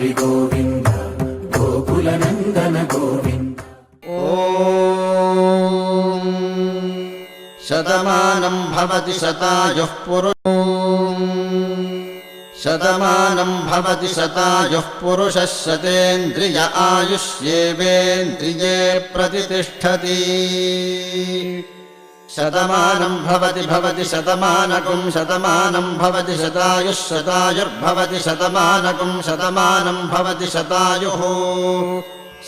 हरि गोविन्द गोकुलनन्दन गोविन्द। शतमानं भवति शतायुः शतमानं भवति शतायुः पुरुषः शतेन्द्रिय आयुष्येवेन्द्रिये प्रतिष्ठति। शतमानं भवति शतमानकं शतमानं भवति शतायुः शतायुर्भवति शतमानकं शतमानं भवति शतायुः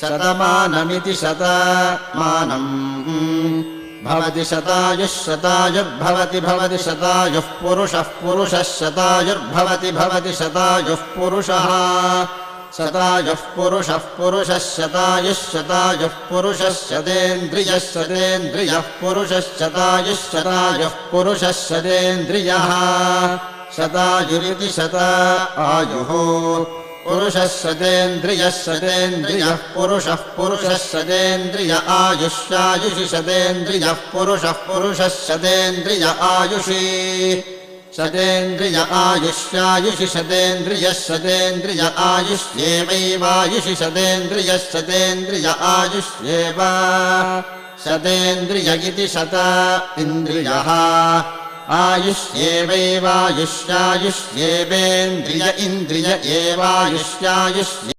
शतमानमिति शतमानं भवति शतायुः शतायुर्भवति भवति शतायुः पुरुषः पुरुषः शतायुर्भवति भवति शतायुः पुरुषः शतायुः पुरुषः पुरुषः शतायुः शतायुः पुरुषः शतेन्द्रियः शतेन्द्रियः पुरुषः शतायुः शतायुः पुरुषः शतेन्द्रियः शतायुरिति शतायुः पुरुषः शतेन्द्रियः शतेन्द्रियः पुरुषः पुरुषः शतेन्द्रिय आयुष्यायुषि शतेन्द्रियः पुरुषः पुरुषः शतेन्द्रिय आयुषि शतेन्द्रिय आयुष्यायुषि शतेन्द्रियः शतेन्द्रिय आयुष्येवैवायुषि शतेन्द्रियः शतेन्द्रिय आयुष्येव शतेन्द्रिय इति शत इन्द्रियः आयुष्येवैवायुष्यायुष्येवेन्द्रिय इन्द्रिय एवायुष्यायुष्ये